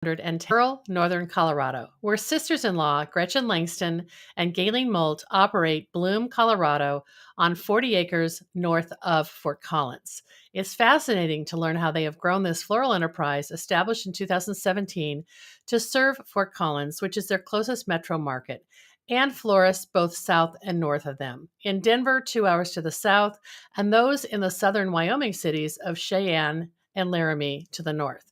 and rural northern Colorado, where sisters-in-law Gretchen Langston and Gaylene Moldt operate Bloom, Colorado, on 40 acres north of Fort Collins. It's fascinating to learn how they have grown this floral enterprise established in 2017 to serve Fort Collins, which is their closest metro market, and florists both south and north of them. In Denver, 2 hours to the south, and those in the southern Wyoming cities of Cheyenne and Laramie to the north.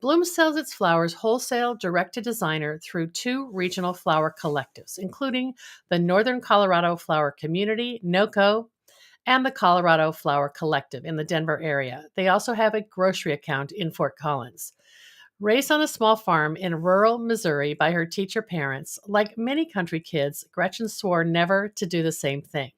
Bloom sells its flowers wholesale direct to designer through 2 regional flower collectives, including the Northern Colorado Flower Community, NOCO, and the Colorado Flower Collective in the Denver area. They also have a grocery account in Fort Collins. Raised on a small farm in rural Missouri by her teacher parents, like many country kids, Gretchen swore never to do the same thing.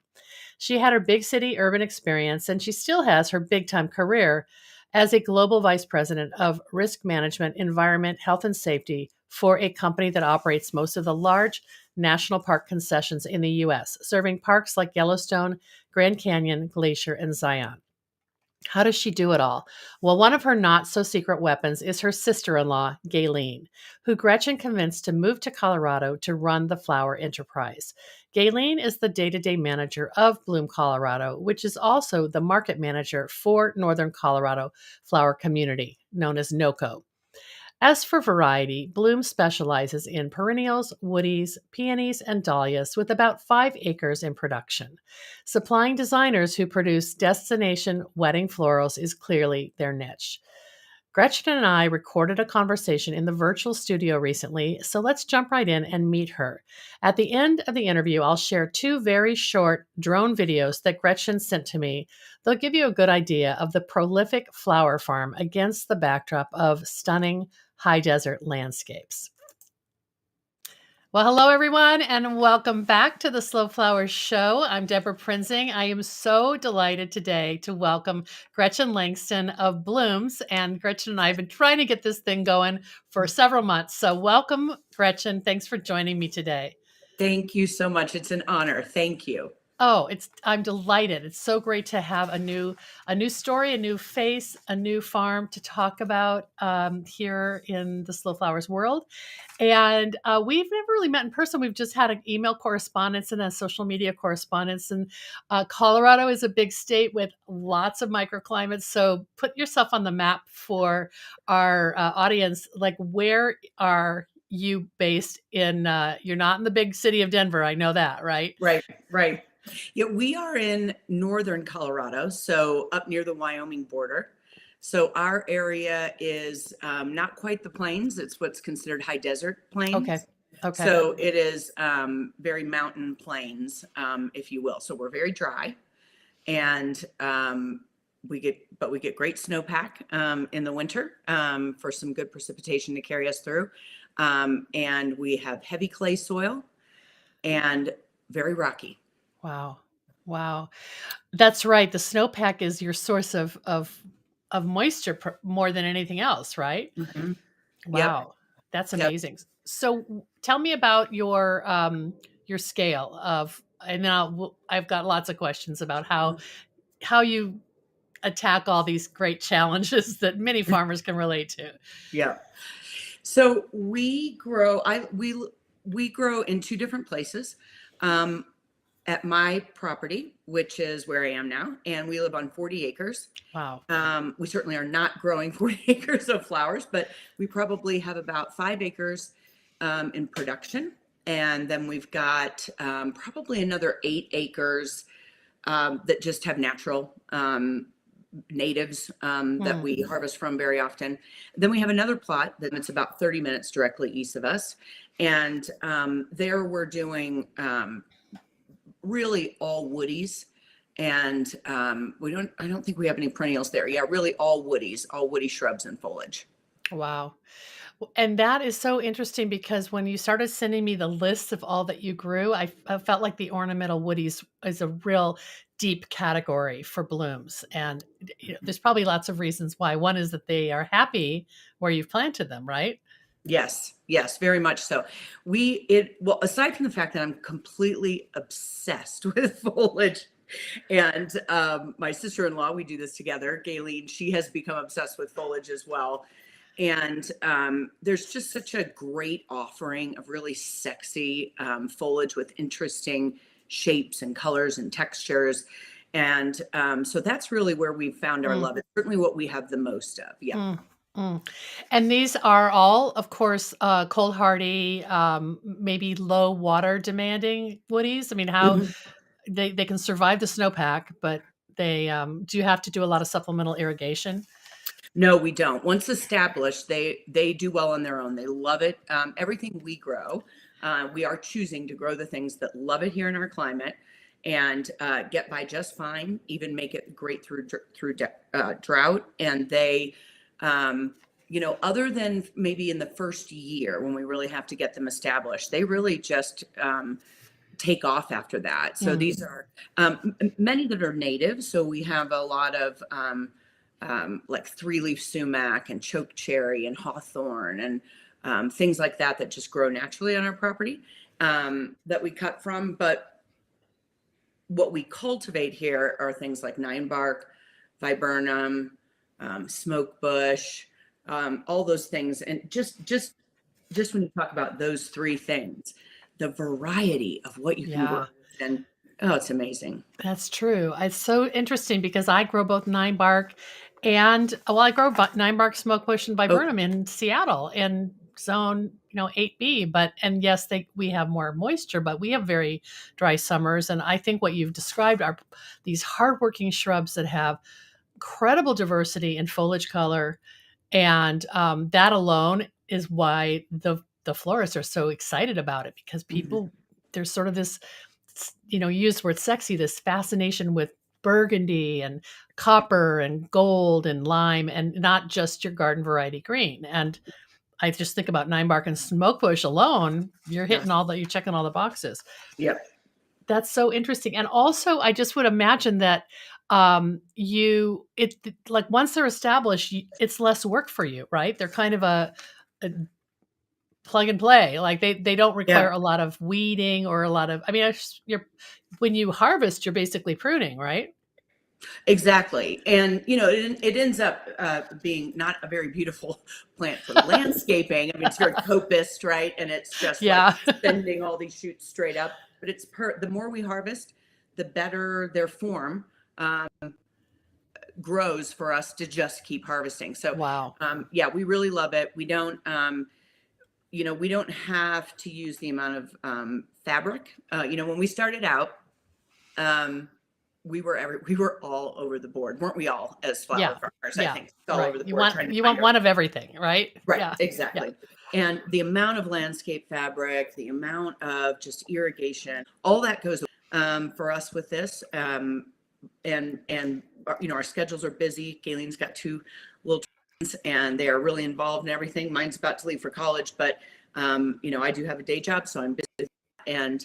She had her big city urban experience, and she still has her big time career as a global vice president of risk management, environment, health, and safety for a company that operates most of the large national park concessions in the U.S., serving parks like Yellowstone, Grand Canyon, Glacier, and Zion. How does she do it all? Well, one of her not so secret weapons is her sister in law, Gaylene, who Gretchen convinced to move to Colorado to run the flower enterprise. Gaylene is the day to day manager of Bloom, Colorado, which is also the market manager for Northern Colorado Flower Community, known as NOCO. As for variety, Bloom specializes in perennials, woodies, peonies, and dahlias with about 5 acres in production. Supplying designers who produce destination wedding florals is clearly their niche. Gretchen and I recorded a conversation in the virtual studio recently, so let's jump right in and meet her. At the end of the interview, I'll share 2 very short drone videos that Gretchen sent to me. They'll give you a good idea of the prolific flower farm against the backdrop of stunning high desert landscapes. Well, hello, everyone, and welcome back to the Slow Flowers Show. I'm Deborah Prinzing. I am so delighted today to welcome Gretchen Langston of Blooms. And Gretchen and I have been trying to get this thing going for several months. So welcome, Gretchen. Thanks for joining me today. Thank you so much. It's an honor. Thank you. Oh, I'm delighted. It's so great to have a new story, a new face, a new farm to talk about here in the Slow Flowers world. And we've never really met in person. We've just had an email correspondence and a social media correspondence. And Colorado is a big state with lots of microclimates. So put yourself on the map for our audience. Like, where are you based in? You're not in the big city of Denver. I know that, right? Right. Yeah, we are in northern Colorado, so up near the Wyoming border. So our area is not quite the plains. It's what's considered high desert plains. Okay. So it is very mountain plains, if you will. So we're very dry, and we get great snowpack in the winter for some good precipitation to carry us through. And we have heavy clay soil and very rocky. Wow. That's right. The snowpack is your source of moisture more than anything else, right? Mm-hmm. Wow. Yep. That's Yep. amazing. So tell me about your scale of, and now I've got lots of questions about how you attack all these great challenges that many farmers can relate to. Yeah. So we grow. We grow in 2 different places. At my property, which is where I am now, and we live on 40 acres. Wow. We certainly are not growing 40 acres of flowers, but we probably have about 5 acres in production. And then we've got probably another 8 acres that just have natural natives that we harvest from very often. Then we have another plot that's about 30 minutes directly east of us. And there we're doing really all woodies, and I don't think we have any perennials there. Yeah, really all woodies, all woody shrubs and foliage. Wow. And that is so interesting because when you started sending me the list of all that you grew, I felt like the ornamental woodies is a real deep category for blooms. And there's probably lots of reasons why. One is that they are happy where you've planted them, right? Yes, very much so. Well, aside from the fact that I'm completely obsessed with foliage, and my sister-in-law, we do this together, Gaylene, she has become obsessed with foliage as well. And there's just such a great offering of really sexy foliage with interesting shapes and colors and textures. And so that's really where we've found our Mm, love. It's certainly what we have the most of. Yeah. mm, mm. And these are all, of course, cold hardy, maybe low water demanding woodies. I mean, how Mhm. they can survive the snowpack, but they do you have to do a lot of supplemental irrigation? No, we don't. Once established, they do well on their own. They love it. Everything we grow, we are choosing to grow the things that love it here in our climate, and get by just fine. Even make it great through drought. And they, other than maybe in the first year when we really have to get them established, they really just take off after that. So Mm. these are many that are native. So we have a lot of like three-leaf sumac and choke cherry and hawthorn and things like that that just grow naturally on our property that we cut from. But what we cultivate here are things like nine bark, viburnum, smoke bush, all those things. And just when you talk about those three things, the variety of what you can grow, Yeah. and oh, it's amazing. That's true. It's so interesting because I grow both nine bark and well, I grow nine bark smoke bush and Oh, viburnum in Seattle in zone 8B. But and yes, we have more moisture, but we have very dry summers. And I think what you've described are these hardworking shrubs that have incredible diversity in foliage color, and that alone is why the florists are so excited about it because mhm. people there's sort of this you use the word sexy, this fascination with burgundy and copper and gold and lime and not just your garden variety green. And I just think about nine bark and smoke bush alone, Yeah, you're checking all the boxes. yep, That's so interesting. And also I just would imagine that like once they're established, it's less work for you, right? They're kind of a plug and play. Like they don't require yeah. a lot of weeding or a lot of. I mean, you're when you harvest, you're basically pruning, right? Exactly. And, it ends up being not a very beautiful plant for landscaping. I mean, it's very copist, right? And it's just like Yeah. sending all these shoots straight up. But the more we harvest, the better their form grows for us to just keep harvesting. So, Wow. yeah, we really love it. We don't have to use the amount of fabric. When we started out, um, we were all over the board, weren't we all, as flower Yeah. farmers? I Yeah. think all Right. over the You board want trying to you find want our one of everything, right? right, Yeah. Yeah. exactly. And the amount of landscape fabric, the amount of just irrigation, all that goes for us with this. And our schedules are busy. Gaylene's got two little twins, and they are really involved in everything. Mine's about to leave for college, but I do have a day job, so I'm busy. And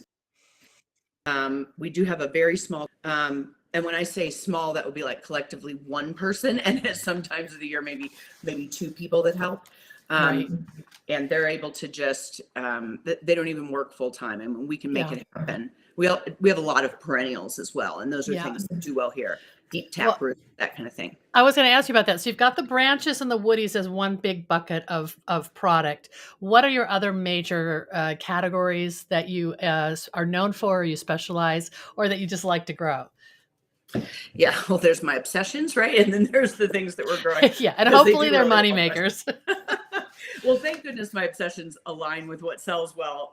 we do have a very small, and when I say small, that would be like collectively one person, and sometimes of the year, maybe two people that help. Right. Um, and they're able to just, they don't even work full time, and we can make Yeah. it happen. We have a lot of perennials as well, and those are Yeah. things that do well here. Deep tap Well, root, that kind of thing. I was going to ask you about that. So you've got the branches and the woodies as one big bucket of product. What are your other major categories that you are known for, or you specialize, or that you just like to grow? Yeah, well, there's my obsessions, right? And then there's the things that we're growing Yeah, and because they hopefully do they're really money well for us. makers. Well, thank goodness my obsessions align with what sells well.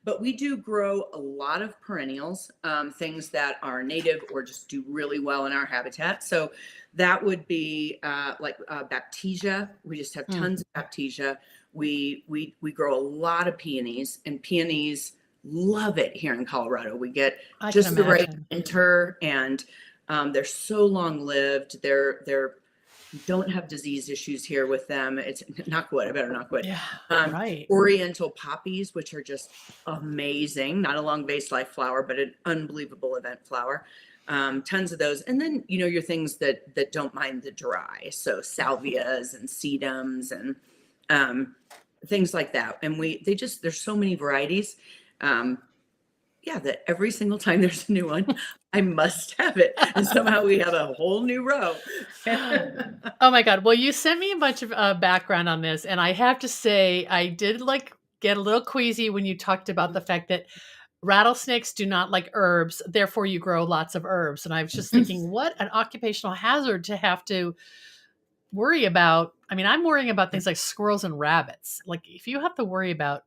But we do grow a lot of perennials, things that are native or just do really well in our habitat. So that would be like baptisia. We just have Mm, tons of baptisia. We grow a lot of peonies, and peonies love it here in Colorado. We get I can just the right imagine. winter, and they're so long lived. They're don't have disease issues here with them. It's not wood. I better not wood. Yeah, Um, right. Oriental poppies, which are just amazing. Not a long base life flower, but an unbelievable event flower. Tons of those, and then your things that don't mind the dry. So salvias and sedums and um, things like that. And there's so many varieties. Um, yeah, that every single time there's a new one, I must have it. And somehow we have a whole new row. Oh my God. Well, you sent me a bunch of background on this, and I have to say, I did like get a little queasy when you talked about the fact that rattlesnakes do not like herbs, therefore you grow lots of herbs. And I was just thinking, what an occupational hazard to have to worry about. I mean, I'm worrying about things like squirrels and rabbits. Like, if you have to worry about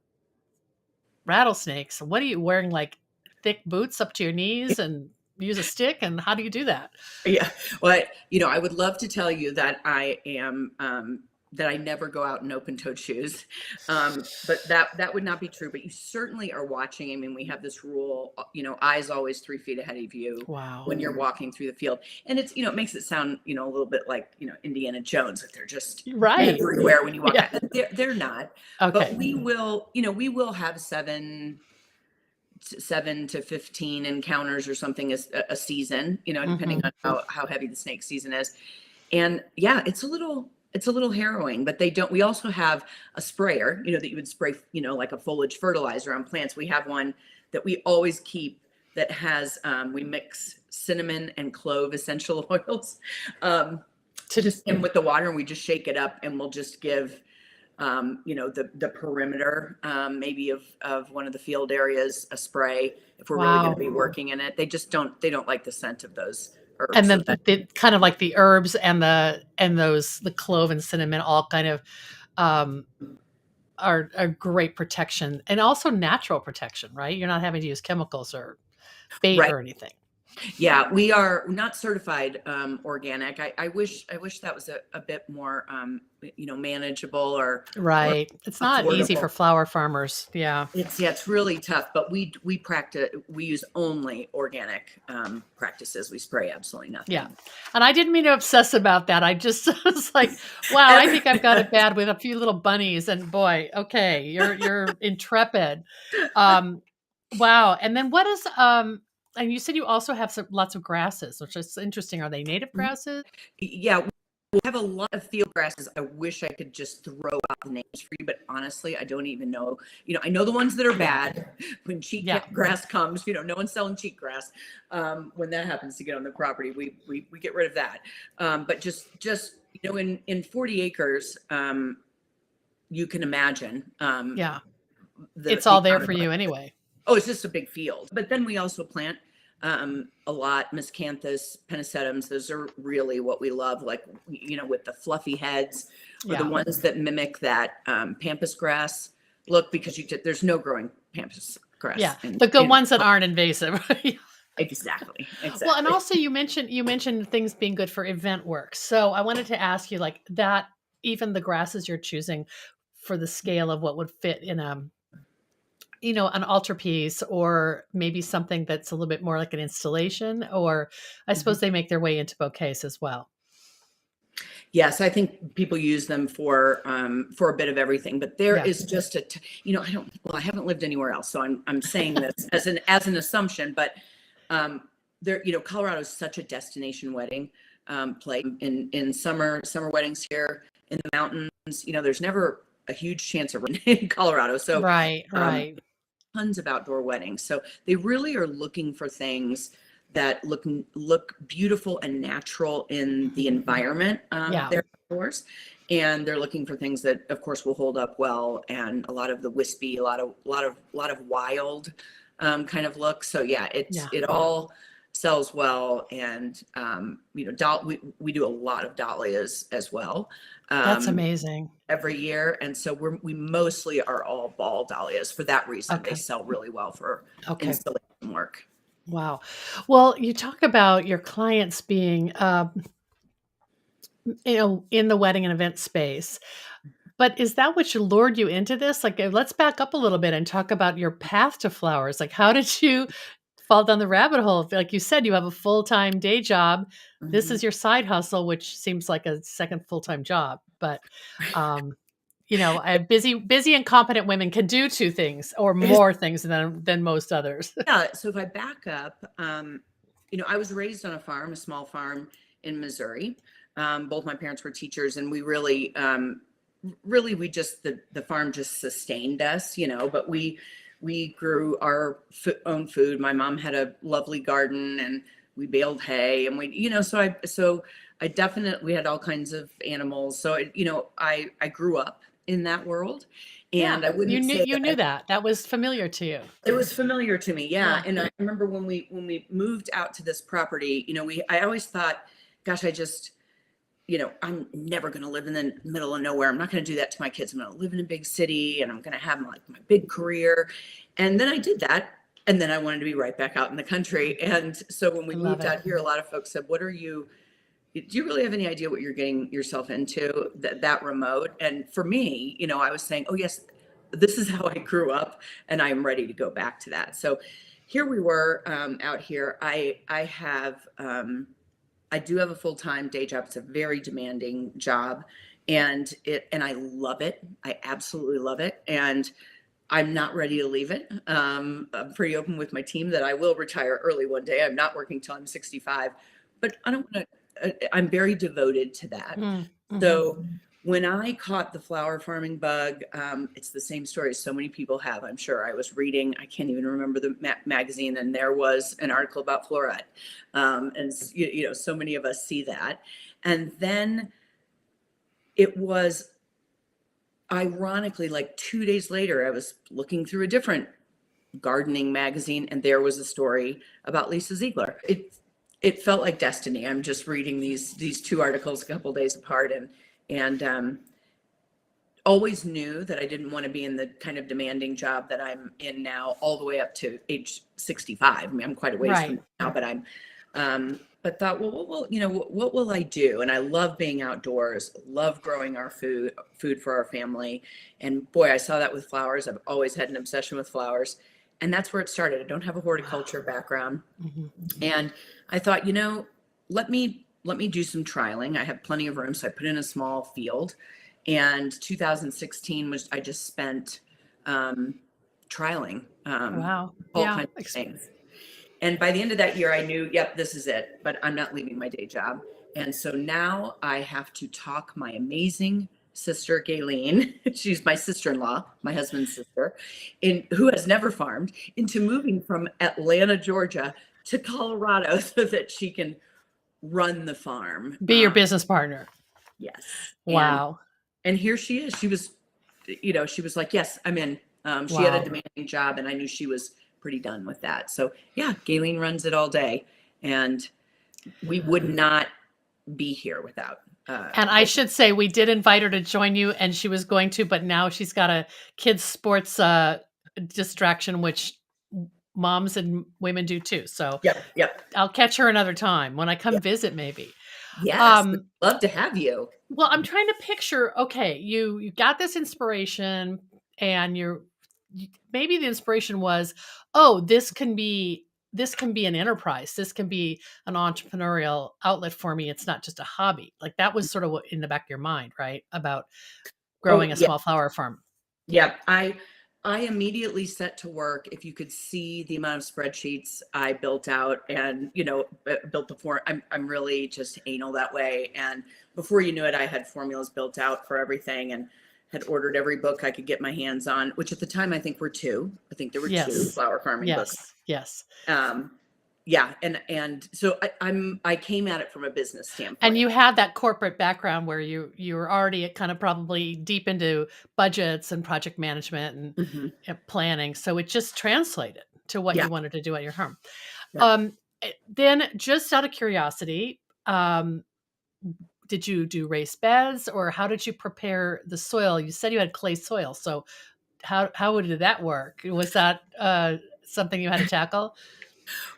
rattlesnakes, what are you wearing? Like thick boots up to your knees and use a stick? And how do you do that? Yeah. Well, I would love to tell you that I am, that I never go out in open-toed shoes. But that would not be true, but you certainly are watching. I mean, we have this rule, eyes always 3 feet ahead of you Wow. when you're walking through the field. And it's, it makes it sound, a little bit like, Indiana Jones, that they're just Right. everywhere when you walk Yeah. out. They're not. Okay. But we will have 7 to 15 encounters or something a season, depending on how heavy the snake season is. And yeah, it's a little harrowing, but we also have a sprayer, that you would spray, like a foliage fertilizer on plants. We have one that we always keep that has, we mix cinnamon and clove essential oils, to just in with the water, and we just shake it up, and we'll just give, the perimeter, maybe of one of the field areas, a spray, if we're really going to be working in it. They don't like the scent of those herbs. And then the kind of like the herbs and the clove and cinnamon all kind of are a great protection, and also natural protection, right? You're not having to use chemicals or bait Right. or anything. Yeah, we are not certified organic. I wish that was a bit more manageable or Right. It's not easy affordable. for flower farmers. Yeah. It's really tough, but we use only organic practices. We spray absolutely nothing. Yeah. And I didn't mean to obsess about that. I just was like, wow, I think I've got it bad with a few little bunnies, and boy, okay, you're intrepid. Wow. And then what is and you said you also have lots of grasses, which is interesting. Are they native grasses? Yeah, we have a lot of field grasses. I wish I could just throw out the names for you, but honestly, I don't even know. I know the ones that are bad. When cheat grass comes, no one's selling cheat grass. When that happens to get on the property, we get rid of that. But just in 40 acres, you can imagine. It's all there for you anyway. Oh, it's just a big field. But then we also plant a lot, miscanthus, pennisetums. Those are really what we love, like, with the fluffy heads, or the ones that mimic that pampas grass look, because there's no growing pampas grass. Yeah, the good ones that aren't invasive. Exactly. Well, and also you mentioned things being good for event work. So I wanted to ask you, like, that even the grasses you're choosing for the scale of what would fit in an altarpiece, or maybe something that's a little bit more like an installation, or I suppose they make their way into bouquets as well. Yes, I think people use them for a bit of everything, but there is just I haven't lived anywhere else, so I'm saying this as an assumption, but Colorado is such a destination wedding place. In summer weddings here in the mountains, there's never a huge chance of rain in Colorado. So right. Tons of outdoor weddings. So they really are looking for things that look beautiful and natural in the environment there outdoors. And they're looking for things that, of course, will hold up well, and a lot of the wispy, a lot of wild kind of look. So it all sells well. And we do a lot of dahlias as well. That's amazing. Every year. And so we mostly are all ball dahlias for that reason. They sell really well for installation work. Wow. Well, you talk about your clients being in the wedding and event space, but is that what lured you into this? Like, let's back up a little bit and talk about your path to flowers. Like, how did you fall down the rabbit hole? Like you said, you have a full-time day job. This is your side hustle, which seems like a second full-time job. But, busy and competent women can do two things or more things than most others. Yeah. So if I back up, I was raised on a small farm in Missouri. Both my parents were teachers, and we really, the farm just sustained us, but we we grew our own food. My mom had a lovely garden, and we baled hay, and I definitely, we had all kinds of animals. So, I grew up in that world, Yeah. and I wouldn't say You knew that. That was familiar to you. it was familiar to me. Yeah. Yeah. And I remember when we moved out to this property, I always thought, gosh, I'm never going to live in the middle of nowhere. I'm not going to do that to my kids. I'm going to live in a big city, and I'm going to have my big career. And then I did that. And then I wanted to be right back out in the country. And so when we I love moved out it. here, a lot of folks said, do you really have any idea what you're getting yourself into, that remote? And for me, I was saying, oh yes, this is how I grew up, and I'm ready to go back to that. So here we were, out here. I do have a full-time day job. It's a very demanding job, and I love it. I absolutely love it. And I'm not ready to leave it. I'm pretty open with my team that I will retire early one day. I'm not working till I'm 65, but I don't want to, I'm very devoted to that. So when I caught the flower farming bug, it's the same story so many people have. I'm sure. I was reading, I can't even remember the magazine, and there was an article about fluoride. And so many of us see that. And then it was ironically, like 2 days later, I was looking through a different gardening magazine, and there was a story about Lisa Ziegler. It felt like destiny. I'm just reading these two articles a couple days apart, and always knew that I didn't want to be in the kind of demanding job that I'm in now, all the way up to age 65. I mean, I'm quite a ways from now, but but thought, well, what will I do? And I love being outdoors, love growing our food for our family. And boy, I saw that with flowers. I've always had an obsession with flowers. And that's where it started. I don't have a horticulture background. And I thought, let me do some trialing. I have plenty of room. So I put in a small field. And 2016 was, I just spent trialing Wow. all Yeah. kinds of things. And by the end of that year, I knew, yep, this is it, but I'm not leaving my day job. And so now I have to talk my amazing sister, Gaylene, she's my sister-in-law, my husband's sister, who has never farmed, into moving from Atlanta, Georgia to Colorado so that she can run the farm. Be your business partner. Yes. Wow. And here she is. She was like, yes, I'm in. She had a demanding job, and I knew she was pretty done with that. So yeah, Gaylene runs it all day, and we would not be here without. And I should say, we did invite her to join you, and she was going to, but now she's got a kids sports distraction, which moms and women do too. So yep. I'll catch her another time when I come visit, maybe. Yes, love to have you. Well, I'm trying to picture, okay, you got this inspiration, and maybe the inspiration was, oh, this can be an enterprise. This can be an entrepreneurial outlet for me. It's not just a hobby. Like, that was sort of what in the back of your mind, right? About growing a small flower farm. Yeah. I immediately set to work. If you could see the amount of spreadsheets I built out, and, built the form, I'm really just anal that way. And before you knew it, I had formulas built out for everything, and had ordered every book I could get my hands on, which at the time I think were two. I think there were two flower farming books. Yes. Yeah. And so I came at it from a business standpoint. And you had that corporate background where you were already kind of probably deep into budgets and project management and planning. So it just translated to what you wanted to do at your home. Yeah. Then, just out of curiosity, did you do raised beds, or how did you prepare the soil? You said you had clay soil. So how did that work? Was that something you had to tackle?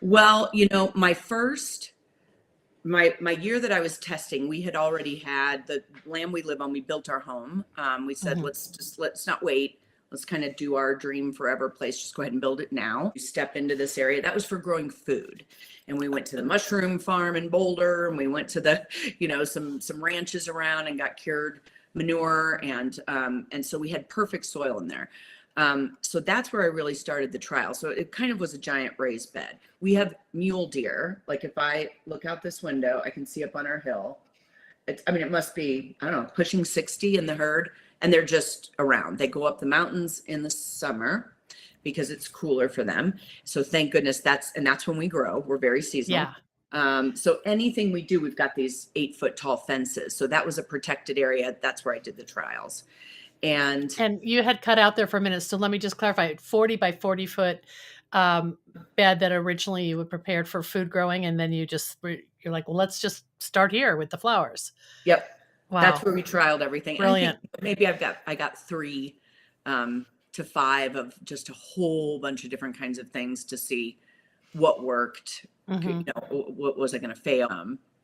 Well, my year that I was testing, we had already had the land we live on. We built our home. We said, let's not wait. Let's kind of do our dream forever place. Just go ahead and build it now. We step into this area. That was for growing food. And we went to the mushroom farm in Boulder, and we went to the, some ranches around, and got cured manure. And so we had perfect soil in there. So that's where I really started the trial. So it kind of was a giant raised bed. We have mule deer. Like, if I look out this window, I can see up on our hill. It must be, I don't know, pushing 60 in the herd, and they're just around. They go up the mountains in the summer, because it's cooler for them. So thank goodness that's when we grow. We're very seasonal. Yeah. So anything we do, we've got these 8-foot tall fences. So that was a protected area. That's where I did the trials. And you had cut out there for a minute. So let me just clarify, 40 by 40 foot bed that originally you had prepared for food growing. And then you're like, well, let's just start here with the flowers. yep. Wow. That's where we trialed everything. Brilliant. And I think maybe I got 3 to 5 of just a whole bunch of different kinds of things to see what worked, what was I going to fail.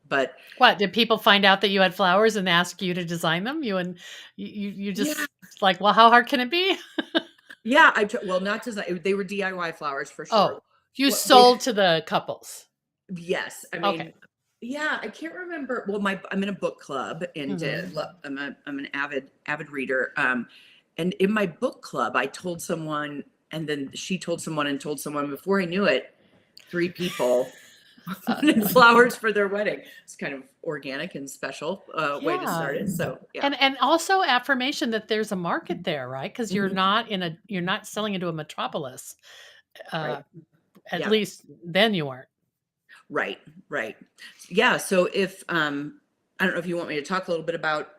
But what did people find out that you had flowers and ask you to design them? You just like, well, how hard can it be? Yeah, not design. They were DIY flowers for sure. Oh, you sold to the couples. Yes, I mean, yeah, I can't remember. Well, I'm in a book club, and I'm an avid reader. And in my book club, I told someone, and then she told someone, and told someone. Before I knew it, 3 people wanted flowers for their wedding. It's kind of organic and special way to start it. So yeah, and also affirmation that there's a market there, right? Because you're not selling into a metropolis. right. At least then you weren't. Right. Yeah. So if I don't know if you want me to talk a little bit about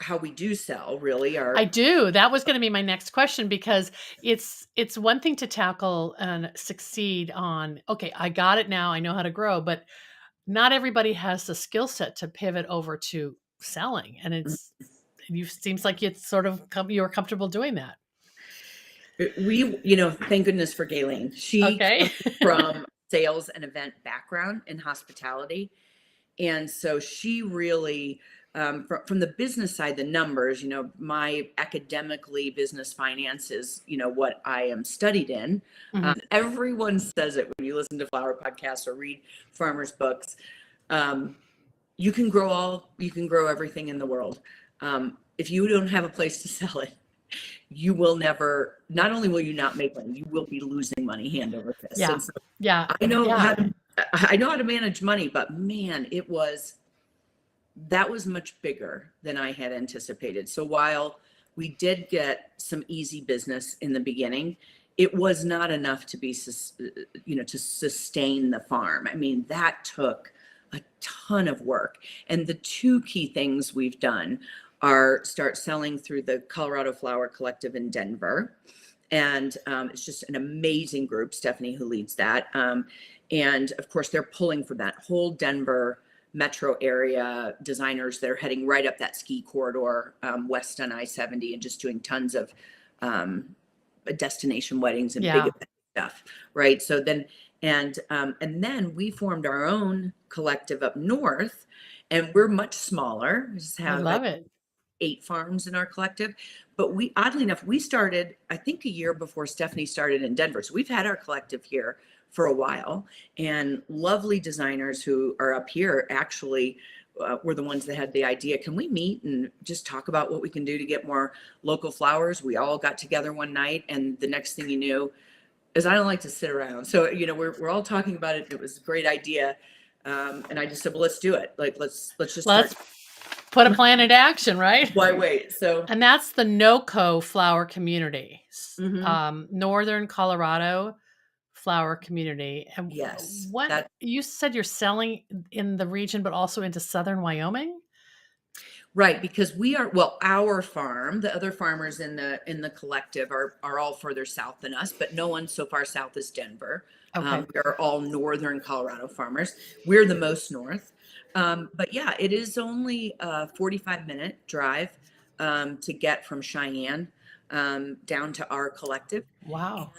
how we do sell, really. I do. That was going to be my next question, because it's one thing to tackle and succeed on, okay, I got it now, I know how to grow, but not everybody has the skill set to pivot over to selling. And seems like it's sort of you're comfortable doing that. We, thank goodness for Gaylene. She comes from sales and event background in hospitality. And so she really, from the business side, the numbers, my academically business finance is, what I am studied in. Everyone says it when you listen to flower podcasts or read farmers' books. You can grow everything in the world. If you don't have a place to sell it, you will never, not only will you not make money, you will be losing money hand over fist. Yeah. So I know how to manage money, but man, that was much bigger than I had anticipated. So while we did get some easy business in the beginning, it was not enough to be, to sustain the farm. I mean, that took a ton of work. And the 2 key things we've done are start selling through the Colorado Flower Collective in Denver. And it's just an amazing group, Stephanie, who leads that. And of course, they're pulling from that whole Denver metro area designers. They're heading right up that ski corridor west on I-70 and just doing tons of destination weddings and big stuff. Right. So then, and then we formed our own collective up north, and we're much smaller. We just have, I love it. 8 farms in our collective, but oddly enough, we started, I think, a year before Stephanie started in Denver. So we've had our collective here for a while, and lovely designers who are up here actually were the ones that had the idea. Can we meet and just talk about what we can do to get more local flowers? We all got together one night, and the next thing you knew is I don't like to sit around. So, we're all talking about it. It was a great idea. And I just said, well, let's do it. Like, let's put a plan into action, right? Why wait? And that's the NOCO flower community, Northern Colorado flower community. And yes, you said you're selling in the region, but also into Southern Wyoming? Right, because our farm, the other farmers in the collective are all further south than us, but no one so far south as Denver. Okay. We are all Northern Colorado farmers. We're the most north. But yeah, it is only a 45-minute drive to get from Cheyenne down to our collective. Wow.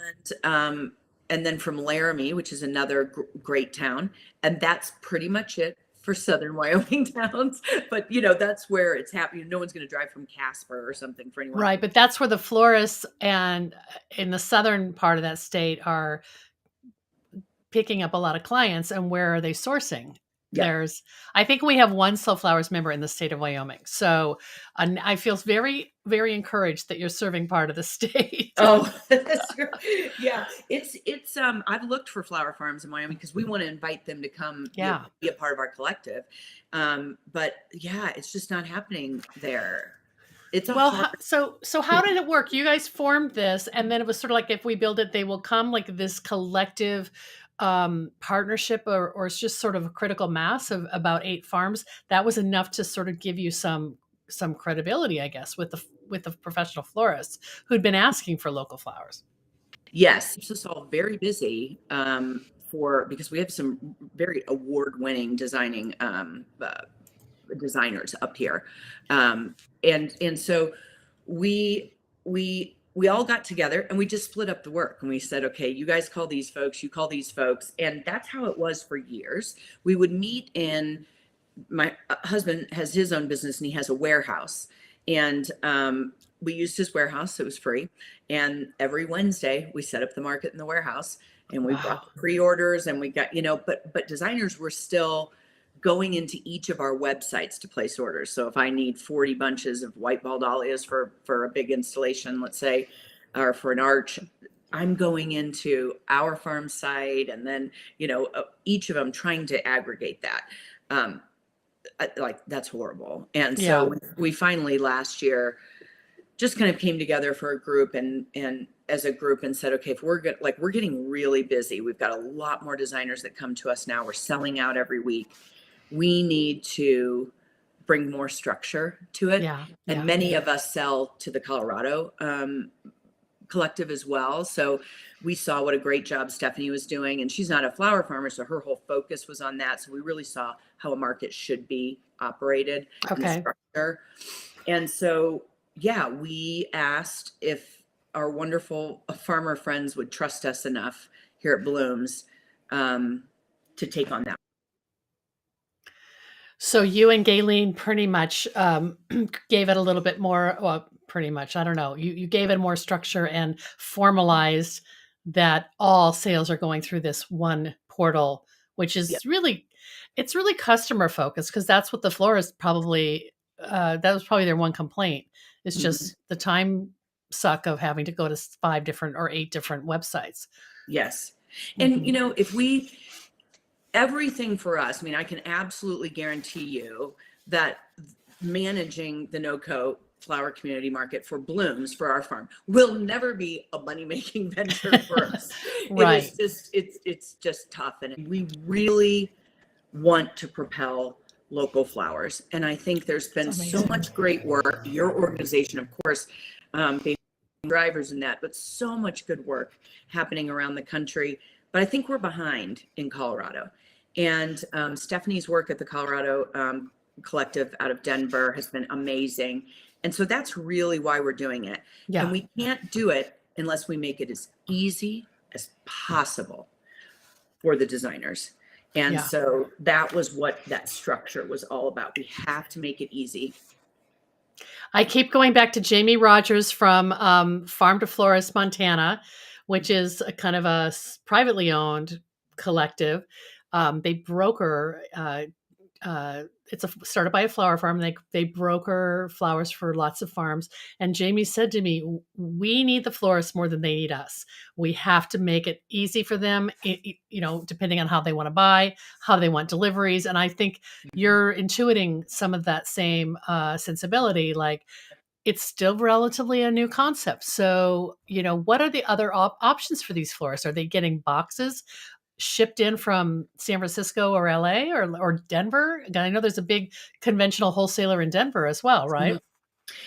And then from Laramie, which is another great town. And that's pretty much it for Southern Wyoming towns. But, that's where it's happening. No one's going to drive from Casper or something for anyone. Right. But that's where the florists and in the southern part of that state are picking up a lot of clients. And where are they sourcing? Yeah. I think we have one Soul Flowers member in the state of Wyoming. So I feel very, very encouraged that you're serving part of the state. Oh, that's great. Yeah. It's I've looked for flower farms in Wyoming because we want to invite them to come be a part of our collective. But yeah, it's just not happening there. It's a Well, hard. so how did it work? You guys formed this, and then it was sort of like if we build it, they will come, like this collective partnership, or it's just sort of a critical mass of about 8 farms. That was enough to sort of give you some credibility, I guess, with the professional florists who'd been asking for local flowers. Yes, keeps us all very busy for because we have some very award-winning designers up here, and so we all got together and we just split up the work and we said, okay, you guys call these folks, you call these folks, and that's how it was for years. We would meet in my husband has his own business and he has a warehouse, and we used his warehouse. It was free, and every Wednesday we set up the market in the warehouse and we brought Wow. the pre-orders and we got, but designers were still going into each of our websites to place orders. So if I need 40 bunches of white ball dahlias for a big installation, let's say, or for an arch, I'm going into our farm site and then, each of them trying to aggregate that. um, like that's horrible. And Yeah. so we finally last year just kind of came together for a group and as a group and said, okay, if we're getting really busy, we've got a lot more designers that come to us now. We're selling out every week. We need to bring more structure to it. Yeah. And Yeah. many of us sell to the Colorado collective as well. So we saw what a great job Stephanie was doing, and she's not a flower farmer, so her whole focus was on that. So we really saw how a market should be operated and the Okay. structure. And so, yeah, we asked if our wonderful farmer friends would trust us enough here at Blooms to take on that. So you and Gaylene pretty much gave it a little bit more, well, pretty much, I don't know. You gave it more structure and formalized that all sales are going through this one portal, which Yeah. is really, it's really customer focused because that's what the florist probably, that was probably their one complaint. It's Mhm. just the time suck of having to go to 5 different or 8 different websites. Yes. And, Mhm. if everything for us, I mean, I can absolutely guarantee you that managing the NOCO flower community market for Blooms for our farm will never be a money-making venture for us. It is Right. just, it's just tough. And we really want to propel local flowers. And I think there's It's been so amazing. much great work, your organization, of course, being drivers in that, but so much good work happening around the country. But I think we're behind in Colorado. And Stephanie's work at the Colorado Collective out of Denver has been amazing. And so that's really why we're doing it. And Yeah. we can't do it unless we make it as easy as possible for the designers. And Yeah. so that was what that structure was all about. We have to make it easy. I keep going back to Jamie Rogers from Farm to Florist, Montana, which is a kind of a privately owned collective. They broker. It's started by a flower farm. They broker flowers for lots of farms. And Jamie said to me, "We need the florists more than they need us. We have to make it easy for them. Depending on how they want to buy, how they want deliveries." And I think you're intuiting some of that same sensibility. Like it's still relatively a new concept. So, what are the other options for these florists? Are they getting boxes shipped in from San Francisco or LA or Denver? I know there's a big conventional wholesaler in Denver as well, right? Mhm.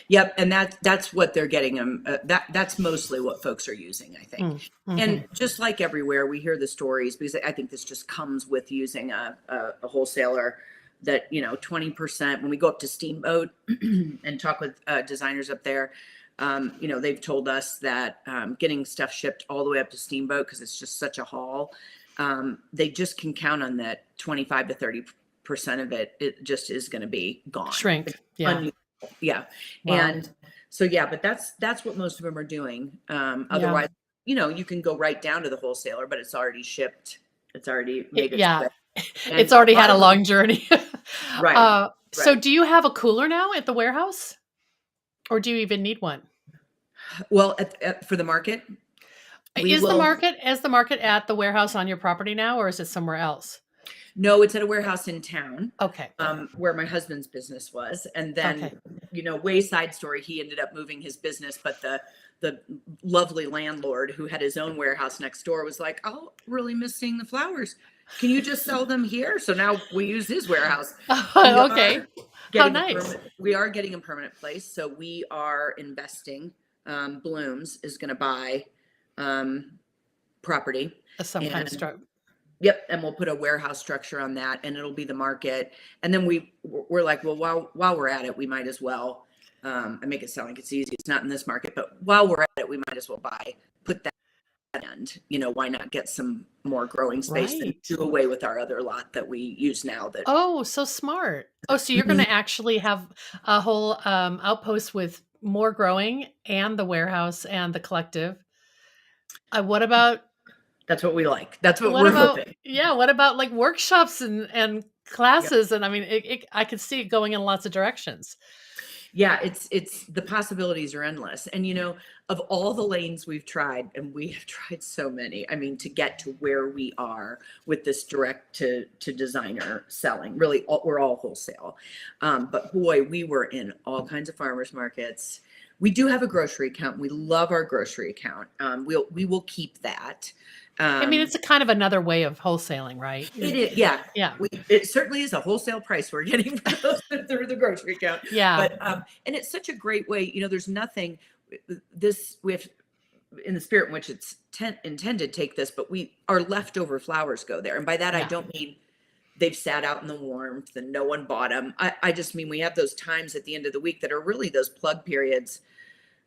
Yep, and that's what they're getting them. That's mostly what folks are using, I think. Mm, mhm. And just like everywhere, we hear the stories because I think this just comes with using a wholesaler. That 20% when we go up to Steamboat and talk with designers up there, they've told us that getting stuff shipped all the way up to Steamboat because it's just such a haul. They just can count on that 25 to 30% of it. It just is going to be gone. Shrink. Yeah. Yeah. Wow. And so, yeah, but that's what most of them are doing. Yeah. Otherwise, you can go right down to the wholesaler, but it's already shipped. It's already made its Yeah. way. It's And a already lot had a of them, long journey. right, So right. do you have a cooler now at the warehouse? Or do you even need one? Well, for the market, we Is the will. market at the warehouse on your property now, or is it somewhere else? No, it's at a warehouse in town, Okay. where my husband's business was. And then, Okay. wayside story, he ended up moving his business, but the lovely landlord who had his own warehouse next door was like, "Oh, really miss seeing the flowers. Can you just sell them here?" So now we use his warehouse. We Okay. are How getting a nice. permanent, we are getting a permanent place. So we are investing. Blooms is going to buy property, Some kind of and stroke. yep, and we'll put a warehouse structure on that, and it'll be the market. And then we're like, well, while we're at it, we might as well. I make it sound like it's easy. It's not in this market, but while we're at it, we might as well put that end. Why not get some more growing space and Right. do away with our other lot that we use now? That Oh, so smart. Oh, so you're going Mhm. to actually have a whole outpost with more growing and the warehouse and the collective. What about That's what we like. That's what we're hoping. yeah, what about like workshops and Yep. classes? And I mean, I could see it going in lots of directions. Yeah, it's the possibilities are endless. And of all the lanes we've tried, and we have tried so many, I mean, to get to where we are with this direct to designer selling, really we're all wholesale. But boy, we were in all kinds of farmers markets. We do have a grocery account. We love our grocery account. We will keep that. I mean, Um, it's a kind of another way of wholesaling, right? it is, yeah. Yeah. It certainly is a wholesale price we're getting for those through the grocery account. Yeah. But and it's such a great way. There's nothing. This we have in the spirit in which it's intended. Take this, but our leftover flowers go there, and by that I Yeah. don't mean they've sat out in the warmth and no one bought them. I just mean we have those times at the end of the week that are really those plug periods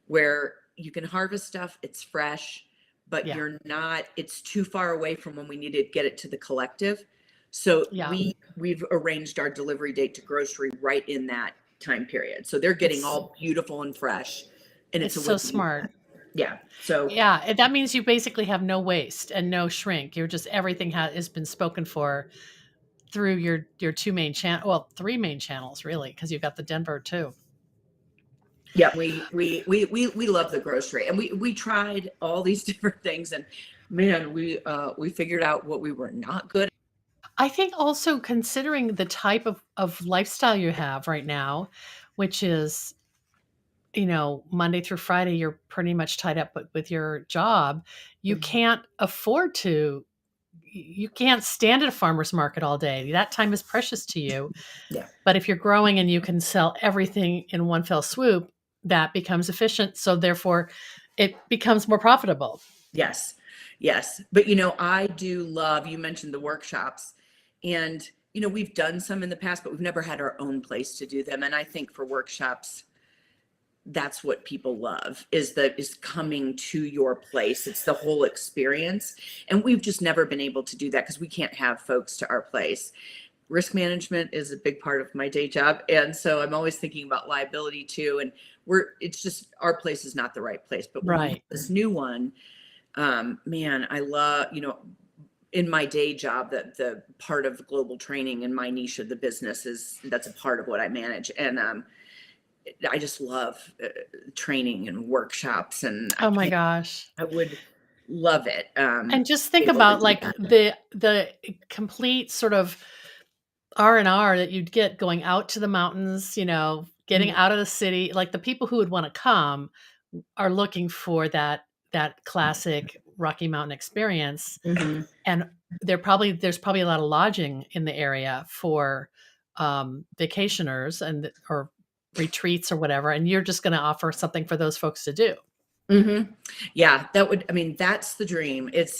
where you can harvest stuff. It's fresh, but Yeah. it's too far away from when we need to get it to the collective. So Yeah. we've arranged our delivery date to grocery right in that time period. So they're getting It's all beautiful and fresh, and it's it's a so win. smart. Yeah. So Yeah, that means you basically have no waste and no shrink. You're just everything has been spoken for through your two main channel, well, three main channels really, because you've got the Denver too. yeah, we love the grocery, and we tried all these different things, and man, we figured out what we were not good I think also considering the type of lifestyle you have right now, which is, Monday through Friday, you're pretty much tied up with your job. You at. can't afford to, you can't stand at a farmer's market all day. That time is precious to you. Yeah. But if you're growing and you can sell everything in one fell swoop, that becomes efficient. So therefore, it becomes more profitable. Yes. Yes. But I do love, you mentioned the workshops, and we've done some in the past, but we've never had our own place to do them. And I think for workshops, that's what people love is coming to your place. It's the whole experience. And we've just never been able to do that because we can't have folks to our place. Risk management is a big part of my day job. And so I'm always thinking about liability too. And it's just, our place is not the right place. But when we have Right. this new one, man, I love, in my day job, that the part of global training in my niche of the business that's a part of what I manage. And I just love training and workshops, and Oh my gosh. I would love it. And just think Able to about do like that. the complete sort of R&R that you'd get going out to the mountains, getting Mhm. out of the city. Like the people who would want to come are looking for that classic Rocky Mountain experience. Mhm. And there's probably a lot of lodging in the area for vacationers or retreats or whatever, and you're just going to offer something for those folks to do. Mhm. Yeah, I mean, that's the dream. It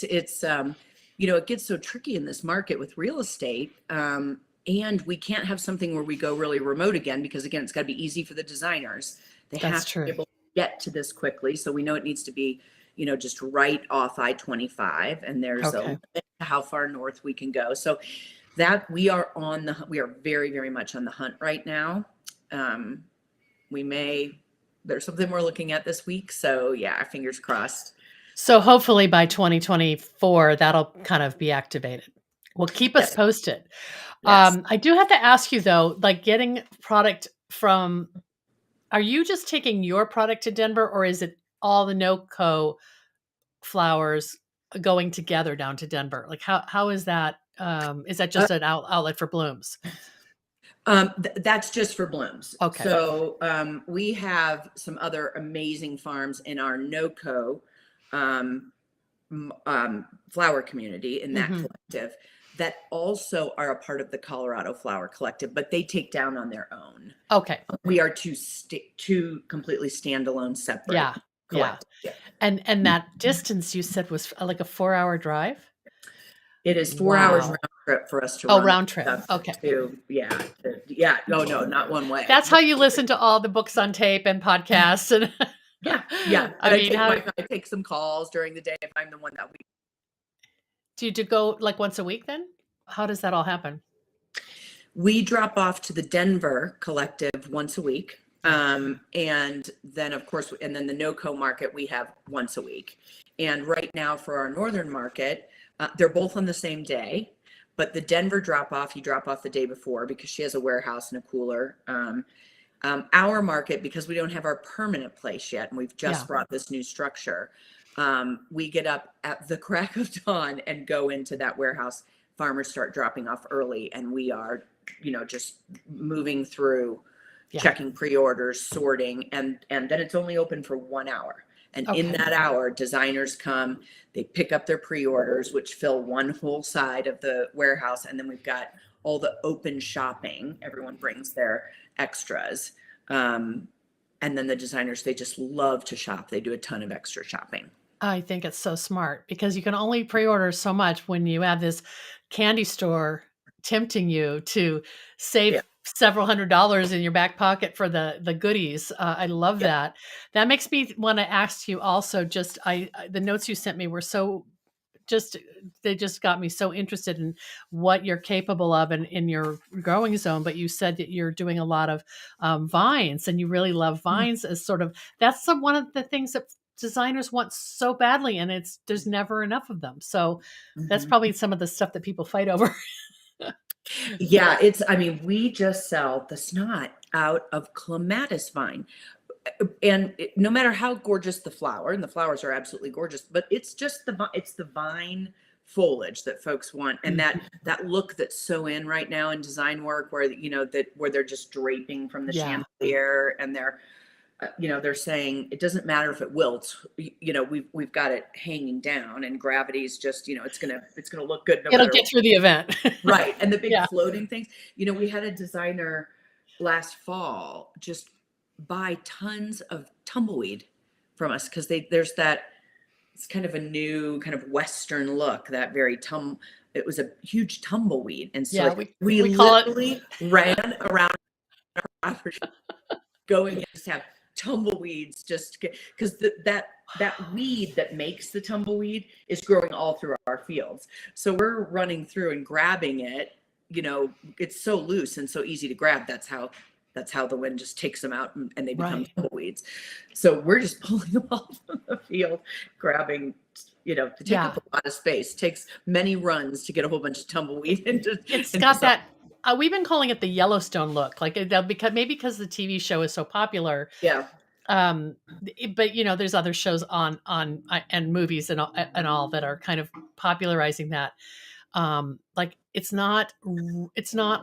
gets so tricky in this market with real estate. And we can't have something where we go really remote again, because again, it's got to be easy for the designers. They That's have to be true. able to get to this quickly. So we know it needs to be, just right off I-25, and there's a Okay. limit to how far north we can go. So that we are very, very much on the hunt right now. Um, we may there's something we're looking at this week, so yeah, fingers crossed. So hopefully by 2024 that'll kind of be activated. Well, keep us Yes. posted. Yes. I do have to ask you though, like getting product from, are you just taking your product to Denver, or is it all the NOCO flowers going together down to Denver? Like how is that? Is that Uh, just an outlet for blooms? That's just for blooms. Okay. So we have some other amazing farms in our NOCO um, flower community in that Hmm. collective that also are a part of the Colorado Flower Collective, but they take down on their own. Okay. We are two completely standalone, separate Yeah. Yeah. collectives. Yeah. And that distance you said was like a 4-hour drive? It is 4 hours round Wow. trip for us to Oh, run round trip. stuff Okay. yeah. No, no, not one way. That's how you listen to all the books on tape and podcasts and Yeah, yeah. I And mean, how I take some calls during the day if I'm the one that do you go like once a week then? How does that all happen? we drop off to the Denver collective once a week. Yeah. And then of course, and then the NOCO market we have once a week. And right now for our northern market, they're both on the same day, but the Denver drop off, you drop off the day before because she has a warehouse and a cooler. Our market, because we don't have our permanent place yet, and we've just Yeah. brought this new structure, we get up at the crack of dawn and go into that warehouse. Farmers start dropping off early, and we are, just moving through, Yeah. checking pre-orders, sorting, and then it's only open for 1 hour. And in Okay. that hour, designers come, they pick up their pre-orders, which fill one whole side of the warehouse, and then we've got all the open shopping. Everyone brings their extras. Um, and then the designers, they just love to shop. They do a ton of extra shopping. I think it's so smart because you can only pre-order so much when you have this candy store tempting you to Yeah. save several $100s in your back pocket for the goodies. I love Yeah. that. That makes me want to ask you also just the notes you sent me were so just they just got me so interested in what you're capable of in your growing zone. But you said that you're doing a lot of vines, and you really love vines as sort of one of the things that designers want so badly, and there's never enough of them. So that's Mhm. probably some of the stuff that people fight over. Yeah, I mean, we just sell the snot out of clematis vine. And no matter how gorgeous the flower, and the flowers are absolutely gorgeous, but it's just it's the vine foliage that folks want, and that look that's so in right now in design work, where where they're just draping from the Yeah. chandelier, and they're saying it doesn't matter if it wilts. We've got it hanging down, and gravity's just it's gonna look good no It'll matter get what. through the event. Right. And the big Yeah. floating things. We had a designer last fall just buy tons of tumbleweed from us because there's that it's kind of a new kind of Western look, that very it was a huge tumbleweed. And so Yeah. like we We call it. literally ran around our property going and just have tumbleweeds just because that weed that makes the tumbleweed is growing all through our fields. So we're running through and grabbing it. It's so loose and so easy to grab. That's how the wind just takes them out, and they become Right. tumbleweeds. So we're just pulling them off of the field, grabbing. To take up Yeah. a lot of space. Takes many runs to get a whole bunch of tumbleweed into It's into got some. that we've been calling it the Yellowstone look, like, because maybe because the TV show is so popular, Yeah. but, there's other shows and movies and all that are kind of popularizing that. Like, it's not,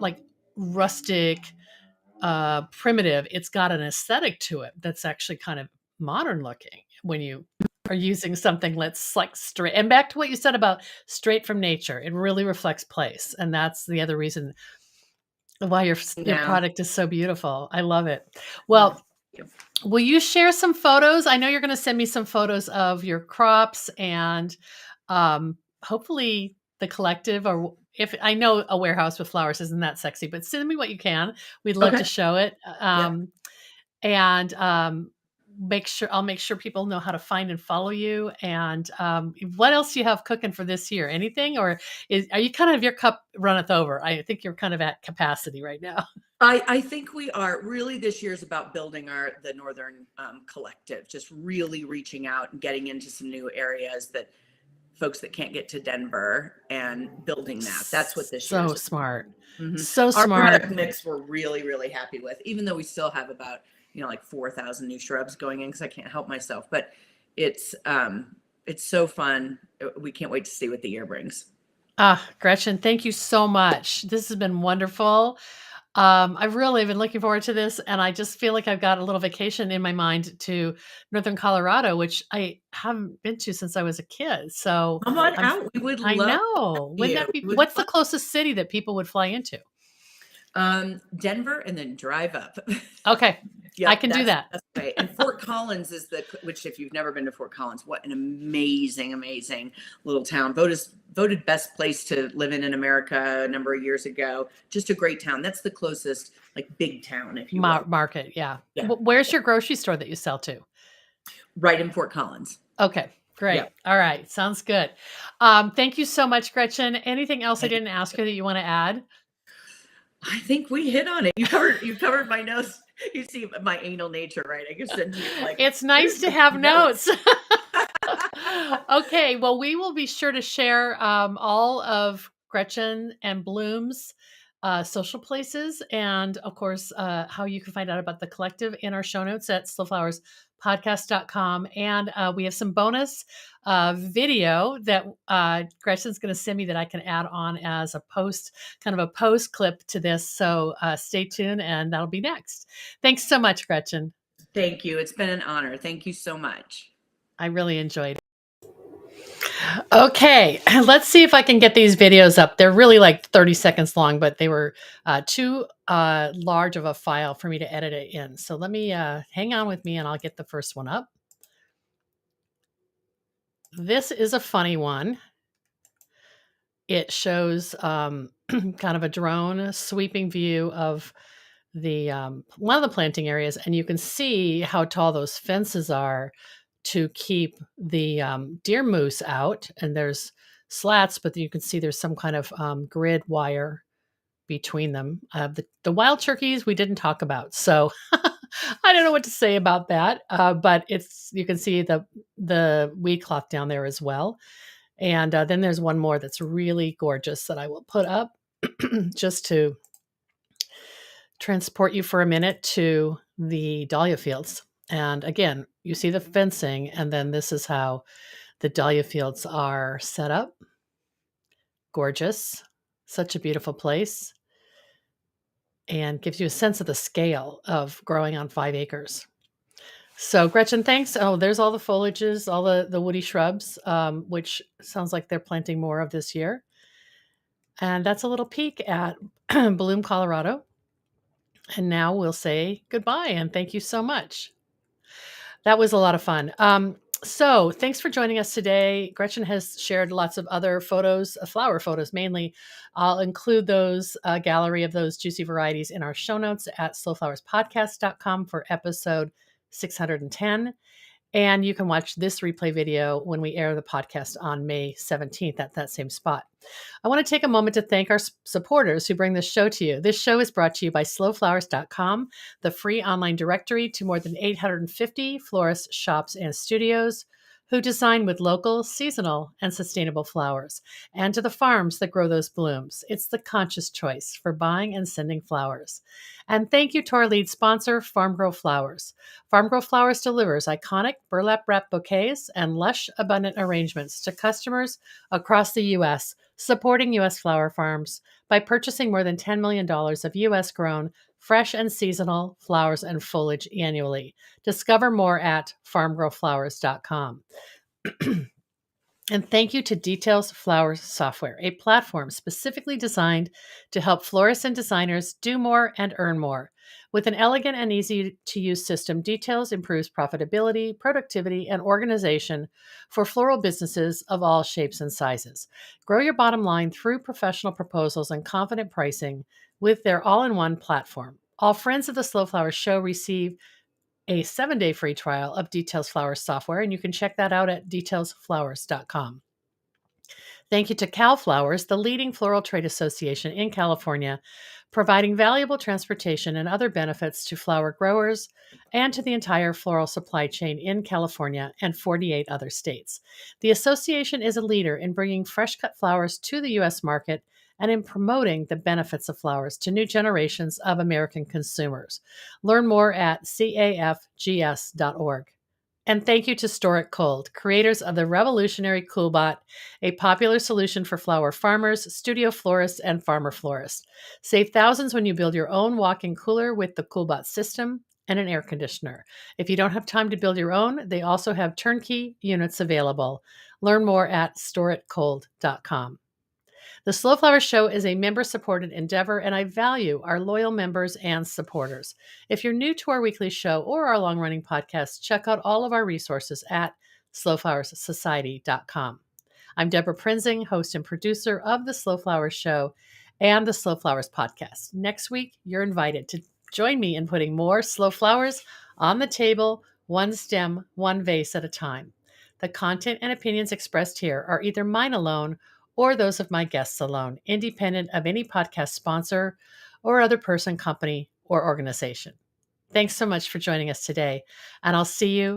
like, rustic, primitive. It's got an aesthetic to it that's actually kind of modern looking when you are using something that's, like, straight and back to what you said about straight from nature. It really reflects place, and that's the other reason why your Yeah. product is so beautiful. I love it. Oh, thank Well, you. will you share some photos? I know you're gonna send me some photos of your crops and, hopefully the collective, or if I know a warehouse with flowers isn't that sexy, but send me what you can. We'd love to Okay. show it. Yeah. And I'll make sure people know how to find and follow you. And what else do you have cooking for this year? Anything, or are you kind of your cup runneth over? I think you're kind of at capacity right now. I think we are really, this year is about building the Northern collective, just really reaching out and getting into some new areas that folks that can't get to Denver, and building that. That's what this year So is. smart. Mhm. So Our smart. product mix we're really, really happy with, even though we still have about, like 4,000 new shrubs going in because I can't help myself. But it's so fun. We can't wait to see what the year brings. Gretchen, thank you so much. This has been wonderful. I've really been looking forward to this, and I just feel like I've got a little vacation in my mind to Northern Colorado, which I haven't been to since I was a kid. So Come on I'm, out. We would I love to know. have Wouldn't you. that be, We would what's the love closest city that people would fly into? Denver and then drive up. Okay, I Yep, can do that's that. the best way. And Fort Collins is which if you've never been to Fort Collins, what an amazing, amazing little town. Voted best place to live in America a number of years ago. Just a great town. That's the closest like big town, if you will. Market, yeah. Yeah, Where's your grocery store that you sell to? right in Fort Collins. Okay, Yep. great. All right, sounds good. Thank you so much, Gretchen. Anything else I didn't ask you that you want to add? I think we hit on it. You covered my nose. You see my anal nature, right? I can send you like It's nice here's to my have notes. notes. Okay, well, we will be sure to share all of Gretchen and Bloom's social places and, of course, how you can find out about the collective in our show notes at slowflowerspodcast.com. And we have some bonus video that Gretchen's going to send me that I can add on as a post, kind of a post clip to this. So stay tuned, and that'll be next. Thanks so much, Gretchen. Thank you. It's been an honor. Thank you so much. I really enjoyed it. Okay, let's see if I can get these videos up. They're really like 30 seconds long, but they were too large of a file for me to edit it in. So let me hang on with me and I'll get the first one up. This is a funny one. It shows kind of a drone sweeping view of the one of the planting areas, and you can see how tall those fences are to keep the deer moose out. And there's slats, but you can see there's some kind of grid wire between them. The wild turkeys we didn't talk about, so I don't know what to say about that. But it's you can see the weed cloth down there as well. And then there's one more that's really gorgeous that I will put up just to transport you for a minute to the dahlia fields. And again, you see the fencing, and then this is how the dahlia fields are set up. Gorgeous. Such a beautiful place. And gives you a sense of the scale of growing on 5 acres. So, Gretchen, thanks. Oh, there's all the foliages, all the woody shrubs, which sounds like they're planting more of this year. And that's a little peek at Bloom, Colorado. And now we'll say goodbye and thank you so much. That was a lot of fun. So thanks for joining us today. Gretchen has shared lots of other photos, flower photos mainly. I'll include those gallery of those juicy varieties in our show notes at slowflowerspodcast.com for episode 610. And you can watch this replay video when we air the podcast on May 17th at that same spot. I want to take a moment to thank our supporters who bring this show to you. This show is brought to you by slowflowers.com, the free online directory to more than 850 florists, shops, and studios who design with local, seasonal, and sustainable flowers, and to the farms that grow those blooms. It's the conscious choice for buying and sending flowers. And thank you to our lead sponsor, Farm Grow Flowers. Farm Grow Flowers delivers iconic burlap wrap bouquets and lush, abundant arrangements to customers across the U.S., supporting U.S. flower farms by purchasing more than $10 million of U.S. grown, fresh and seasonal flowers and foliage annually. Discover more at farmgrowflowers.com. And thank you to Details Flowers Software, a platform specifically designed to help florists and designers do more and earn more. With an elegant and easy to use system, Details improves profitability, productivity, and organization for floral businesses of all shapes and sizes. Grow your bottom line through professional proposals and confident pricing with their all-in-one platform. All friends of the Slow Flowers Show receive a 7-day free trial of Details Flowers software, and you can check that out at detailsflowers.com. Thank you to Cal Flowers, the leading floral trade association in California, providing valuable transportation and other benefits to flower growers and to the entire floral supply chain in California and 48 other states. The association is a leader in bringing fresh cut flowers to the U.S. market and in promoting the benefits of flowers to new generations of American consumers. Learn more at cafgs.org. And thank you to Store It Cold, creators of the revolutionary CoolBot, a popular solution for flower farmers, studio florists, and farmer florists. Save thousands when you build your own walk-in cooler with the CoolBot system and an air conditioner. If you don't have time to build your own, they also have turnkey units available. Learn more at storeitcold.com. The Slow Flower Show is a member supported endeavor, and I value our loyal members and supporters. If you're new to our weekly show or our long running podcast, check out all of our resources at slowflowerssociety.com. I'm Deborah Prinzing, host and producer of The Slow Flowers Show and the Slow Flowers podcast. Next week, you're invited to join me in putting more slow flowers on the table, one stem, one vase at a time. The content and opinions expressed here are either mine alone or those of my guests alone, independent of any podcast sponsor or other person, company, or organization. Thanks so much for joining us today, and I'll see you